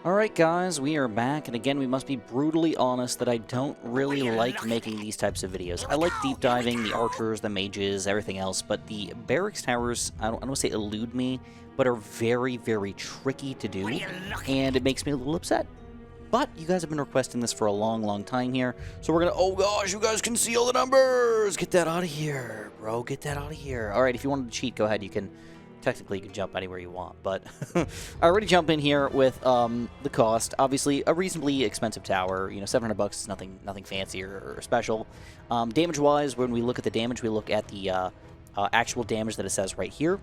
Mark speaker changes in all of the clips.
Speaker 1: Alright guys, we are back, and again we must be brutally honest that I don't really like making these types of videos. I like deep diving, the archers, the mages, everything else, but the barracks towers, I don't want to say elude me, but are very, very tricky to do, and it makes me a little upset. But you guys have been requesting this for a long, long time here, so we're gonna, oh gosh, you guys can see all the numbers! Get that out of here, bro, get that out of here. Alright, if you wanted to cheat, go ahead, you can jump anywhere you want, but I already jump in here with the cost. Obviously, a reasonably expensive tower. You know, $700 is nothing fancy or special. Damage-wise, when we look at the damage, we look at the actual damage that it says right here,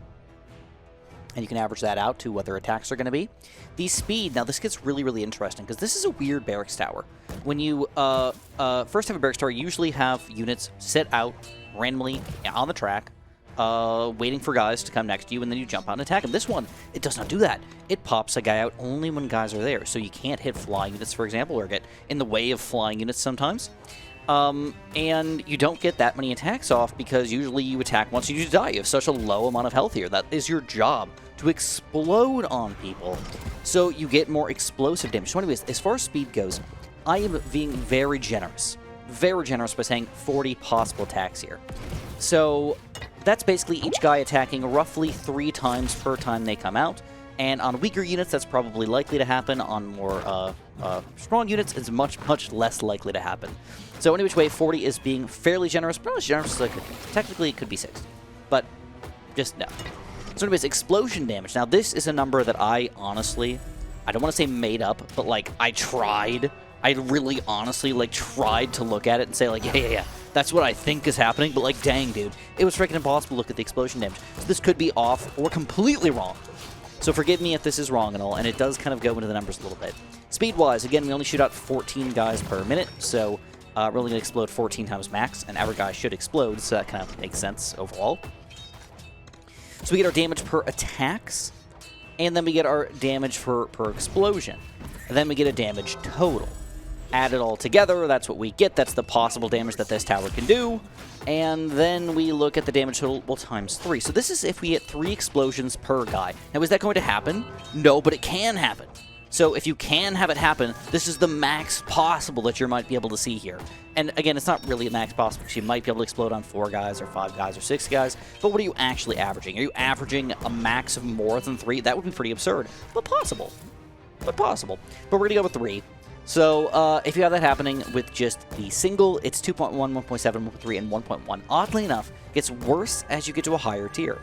Speaker 1: and you can average that out to what their attacks are going to be. The speed, now this gets really, really interesting, because this is a weird barracks tower. When you first have a barracks tower, you usually have units sit out randomly on the track, waiting for guys to come next to you, and then you jump out and attack them. This one, it does not do that. It pops a guy out only when guys are there, so you can't hit flying units, for example, or get in the way of flying units sometimes. And you don't get that many attacks off because usually you attack once you die. You have such a low amount of health here. That is your job, to explode on people, so you get more explosive damage. So anyways, as far as speed goes, I am being very generous by saying 40 possible attacks here. So that's basically each guy attacking roughly 3 times per time they come out. And on weaker units, that's probably likely to happen. On more strong units, it's much, much less likely to happen. So any which way, 40 is being fairly generous, but not as generous as I could be. Technically, it could be 60, but just no. So anyways, explosion damage. Now, this is a number that I honestly, I don't want to say made up, but like, I really honestly like tried to look at it and say like, yeah, that's what I think is happening, but like, dang, dude, it was freaking impossible to look at the explosion damage. So this could be off or completely wrong. So forgive me if this is wrong and all, and it does kind of go into the numbers a little bit. Speed-wise, again, we only shoot out 14 guys per minute, so we're only going to explode 14 times max, and every guy should explode, so that kind of makes sense overall. So we get our damage per attacks, and then we get our damage per explosion, and then we get a damage total. Add it all together, that's what we get. That's the possible damage that this tower can do. And then we look at the damage total, well, times 3. So this is if we get 3 explosions per guy. Now, is that going to happen? No, but it can happen. So if you can have it happen, this is the max possible that you might be able to see here. And again, it's not really a max possible, because you might be able to explode on 4 guys or 5 guys or 6 guys. But what are you actually averaging? Are you averaging a max of more than 3? That would be pretty absurd, but possible. But we're going to go with 3. So, if you have that happening with just the single, it's 2.1, 1.7, 1.3, and 1.1. Oddly enough, it gets worse as you get to a higher tier.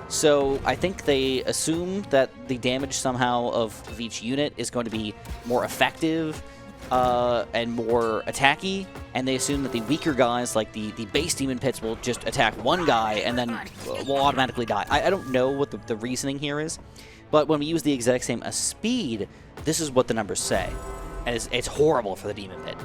Speaker 1: So, I think they assume that the damage somehow of each unit is going to be more effective and more attacky, and they assume that the weaker guys, like the base demon pits, will just attack one guy and then will automatically die. I don't know what the reasoning here is, but when we use the exact same speed, this is what the numbers say. And it's horrible for the Demon Pit.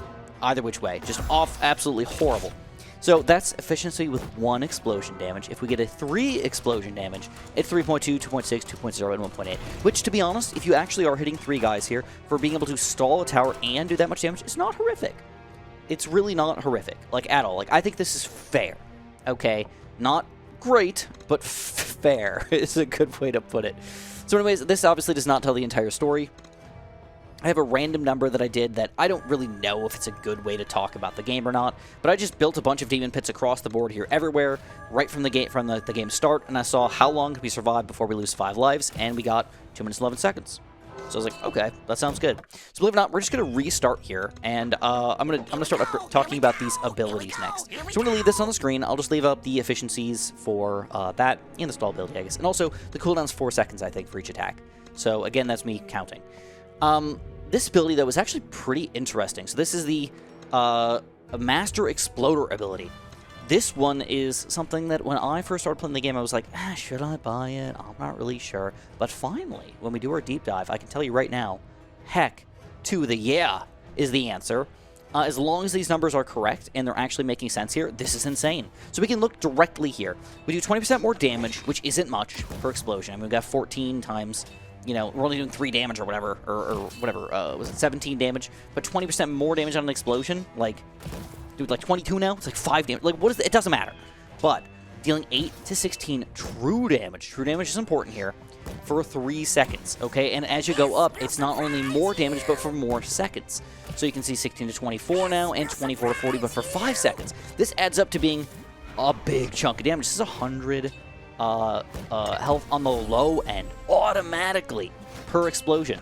Speaker 1: Either which way. Just off, absolutely horrible. So that's efficiency with 1 explosion damage. If we get a 3 explosion damage, it's 3.2, 2.6, 2.0, and 1.8. Which, to be honest, if you actually are hitting 3 guys here, for being able to stall a tower and do that much damage, it's not horrific. It's really not horrific. Like, at all. Like, I think this is fair. Okay? Not great, but fair is a good way to put it. So anyways, this obviously does not tell the entire story. I have a random number that I did that I don't really know if it's a good way to talk about the game or not, but I just built a bunch of demon pits across the board here everywhere, right from the game start, and I saw how long could we survive before we lose 5 lives, and we got 2 minutes and 11 seconds. So I was like, okay, that sounds good. So believe it or not, we're just gonna restart here, and I'm gonna start talking about these abilities next. So we're gonna leave this on the screen. I'll just leave up the efficiencies for that and the stall ability, I guess, and also the cooldown's 4 seconds, I think, for each attack. So again, that's me counting. This ability, though, is actually pretty interesting. So this is the Master Exploder ability. This one is something that when I first started playing the game, I was like, should I buy it? I'm not really sure. But finally, when we do our deep dive, I can tell you right now, heck to the yeah is the answer. As long as these numbers are correct and they're actually making sense here, this is insane. So we can look directly here. We do 20% more damage, which isn't much per explosion. I mean, we've got 14 times... You know, we're only doing 3 damage or whatever, or whatever, was it 17 damage? But 20% more damage on an explosion? Like, dude, like 22 now? It's like 5 damage. Like, what is it? It doesn't matter. But dealing 8 to 16 true damage. True damage is important here. for 3 seconds, okay? And as you go up, it's not only more damage, but for more seconds. So you can see 16 to 24 now, and 24 to 40, but for 5 seconds. This adds up to being a big chunk of damage. This is 100 health on the low end, automatically, per explosion.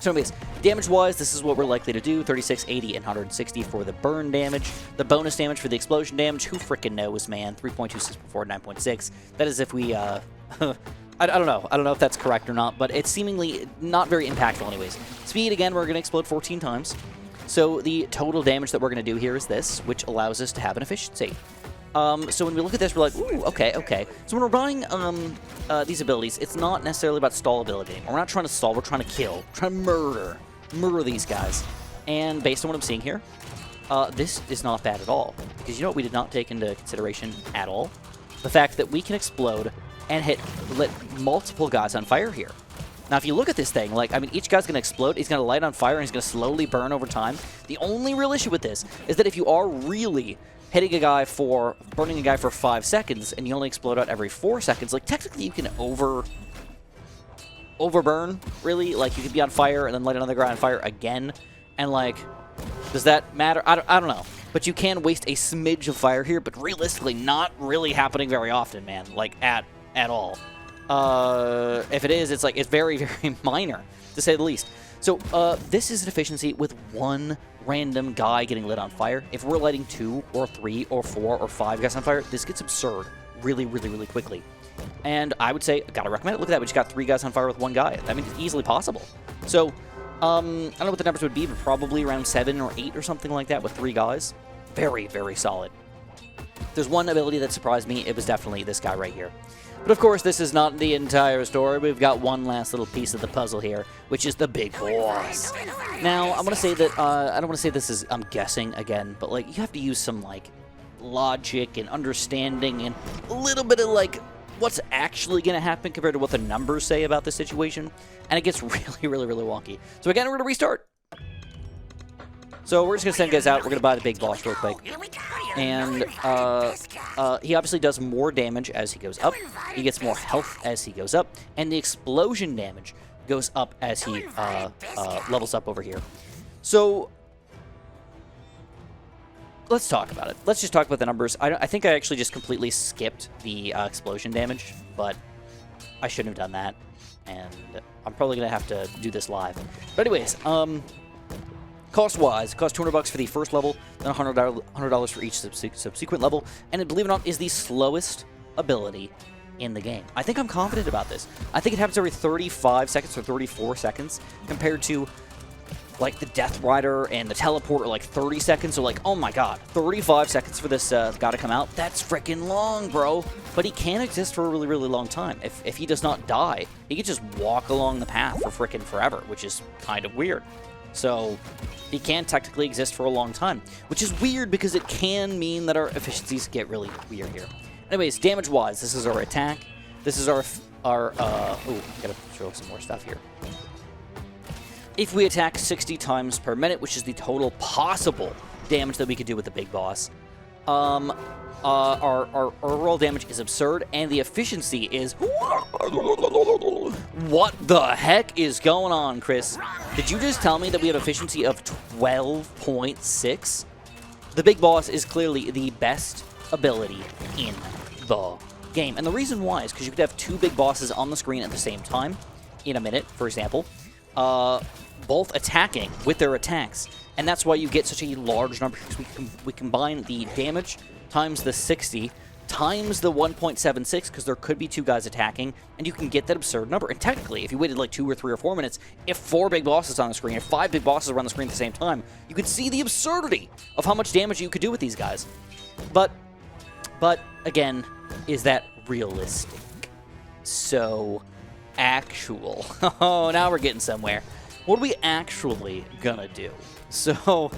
Speaker 1: So anyways, damage-wise, this is what we're likely to do. 36, 80, and 160 for the burn damage. The bonus damage for the explosion damage, who frickin' knows, man? 3.26 before 9.6. That is if we, I don't know. I don't know if that's correct or not, but it's seemingly not very impactful anyways. Speed, again, we're going to explode 14 times. So the total damage that we're going to do here is this, which allows us to have an efficiency. So when we look at this, we're like, ooh, okay. So when we're running these abilities, it's not necessarily about stall ability anymore. We're not trying to stall, we're trying to kill, we're trying to murder these guys. And based on what I'm seeing here, this is not bad at all. Because you know what we did not take into consideration at all? The fact that we can explode and lit multiple guys on fire here. Now, if you look at this thing, like, I mean, each guy's going to explode, he's going to light on fire, and he's going to slowly burn over time. The only real issue with this is that if you are really burning a guy for 5 seconds, and you only explode out every 4 seconds, like, technically you can overburn, really. Like, you could be on fire and then light another guy on fire again, and, like, does that matter? I don't know. But you can waste a smidge of fire here, but realistically not really happening very often, man. Like, at all. If it is, it's like, it's very, very minor, to say the least. So, this is an efficiency with one random guy getting lit on fire. If we're lighting 2 or 3 or 4 or 5 guys on fire, this gets absurd really, really, really quickly. And I would say, gotta recommend it. Look at that, we just got 3 guys on fire with 1 guy. That means it's easily possible. So, I don't know what the numbers would be, but probably around 7 or 8 or something like that with 3 guys. Very, very solid. There's one ability that surprised me. It was definitely this guy right here. But of course, this is not the entire story. We've got one last little piece of the puzzle here, which is the big boss. Now, I'm going to say that, I don't want to say this is, I'm guessing again, but, like, you have to use some, like, logic and understanding and a little bit of, like, what's actually going to happen compared to what the numbers say about this situation. And it gets really, really, really wonky. So again, we're going to restart. So we're just going to send guys out. We're going to buy the big boss real quick. And he obviously does more damage as he goes up. He gets more health as he goes up. And the explosion damage goes up as he levels up over here. So let's talk about it. Let's just talk about the numbers. I think I actually just completely skipped the explosion damage, but I shouldn't have done that. And I'm probably going to have to do this live. But anyways, cost-wise, it costs $200 for the first level, then $100 for each subsequent level, and believe it or not, is the slowest ability in the game. I think I'm confident about this. I think it happens every 35 seconds or 34 seconds, compared to, like, the Death Rider and the Teleport are, like, 30 seconds, so, like, oh my god, 35 seconds for this guy to come out? That's freaking long, bro! But he can exist for a really, really long time. If he does not die, he can just walk along the path for freaking forever, which is kind of weird. So, he can technically exist for a long time, which is weird because it can mean that our efficiencies get really weird here. Anyways, damage-wise, this is our attack. This is our ooh, gotta throw some more stuff here. If we attack 60 times per minute, which is the total possible damage that we could do with the big boss, our overall damage is absurd, and the efficiency is... What the heck is going on, Chris? Did you just tell me that we have efficiency of 12.6? The big boss is clearly the best ability in the game. And the reason why is because you could have 2 big bosses on the screen at the same time, in a minute, for example, both attacking with their attacks. And that's why you get such a large number, because we combine the damage times the 60 times the 1.76, because there could be 2 guys attacking, and you can get that absurd number. And technically, if you waited like 2 or 3 or 4 minutes, if 4 big bosses on the screen, if 5 big bosses are on the screen at the same time, you could see the absurdity of how much damage you could do with these guys. But again, is that realistic? So, actual. Oh, now we're getting somewhere. What are we actually gonna do? So,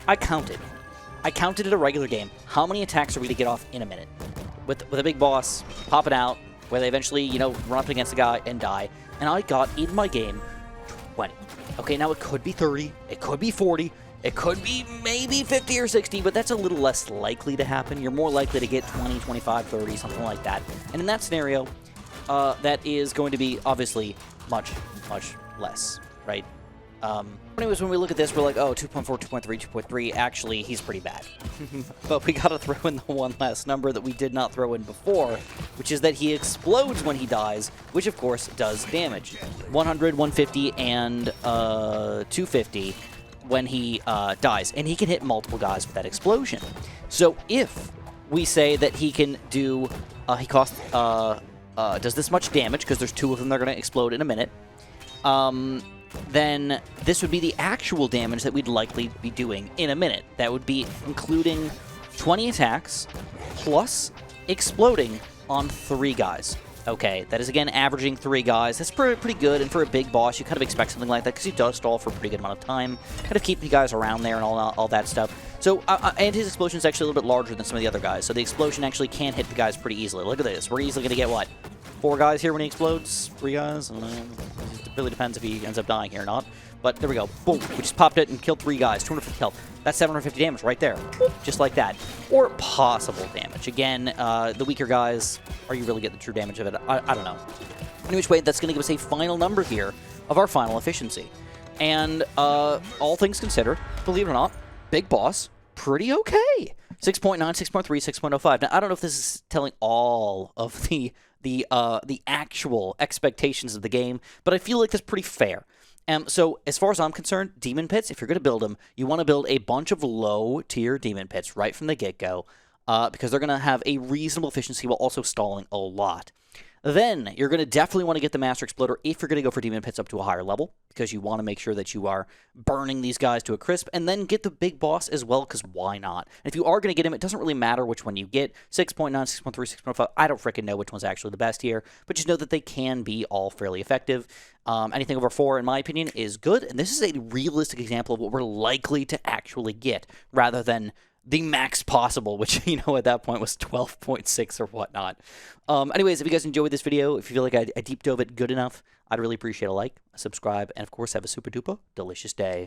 Speaker 1: I counted in a regular game, how many attacks are we to get off in a minute? With a big boss popping out, where they eventually, you know, run up against a guy and die. And I got, in my game, 20. Okay, now it could be 30, it could be 40, it could be maybe 50 or 60, but that's a little less likely to happen. You're more likely to get 20, 25, 30, something like that. And in that scenario, that is going to be obviously much, much less, right? Anyways, when we look at this, we're like, oh, 2.4, 2.3, 2.3, actually, he's pretty bad. But we gotta throw in the one last number that we did not throw in before, which is that he explodes when he dies, which, of course, does damage. 100, 150, and 250 when he dies. And he can hit multiple guys with that explosion. So if we say that he can do, he costs, does this much damage, because there's 2 of them that are going to explode in a minute, then this would be the actual damage that we'd likely be doing in a minute. That would be including 20 attacks plus exploding on 3 guys. Okay, that is again averaging 3 guys. That's pretty good, and for a big boss, you kind of expect something like that because he does stall for a pretty good amount of time, kind of keep you guys around there and all that stuff. So, and his explosion is actually a little bit larger than some of the other guys, so the explosion actually can hit the guys pretty easily. Look at this. We're easily going to get, what, 4 guys here when he explodes? 3 guys? It really depends if he ends up dying here or not. But there we go. Boom. We just popped it and killed 3 guys. 250 health. That's 750 damage right there. Just like that. Or possible damage. Again, the weaker guys, are you really getting the true damage of it? I don't know. In which way, that's going to give us a final number here of our final efficiency. And all things considered, believe it or not, big boss, pretty okay. 6.9, 6.3, 6.05. Now, I don't know if this is telling all of the actual expectations of the game, but I feel like that's pretty fair. So, as far as I'm concerned, Demon Pits, if you're going to build them, you want to build a bunch of low-tier Demon Pits right from the get-go, because they're going to have a reasonable efficiency while also stalling a lot. Then, you're going to definitely want to get the Master Exploder if you're going to go for Demon Pits up to a higher level, because you want to make sure that you are burning these guys to a crisp, and then get the big boss as well, because why not? And if you are going to get him, it doesn't really matter which one you get. 6.9, 6.3, 6.5, I don't freaking know which one's actually the best here, but just know that they can be all fairly effective. Anything over 4, in my opinion, is good, and this is a realistic example of what we're likely to actually get, rather than the max possible, which, you know, at that point was 12.6 or whatnot. Anyways, if you guys enjoyed this video, if you feel like I deep dove it good enough, I'd really appreciate a like, a subscribe, and of course have a super duper delicious day.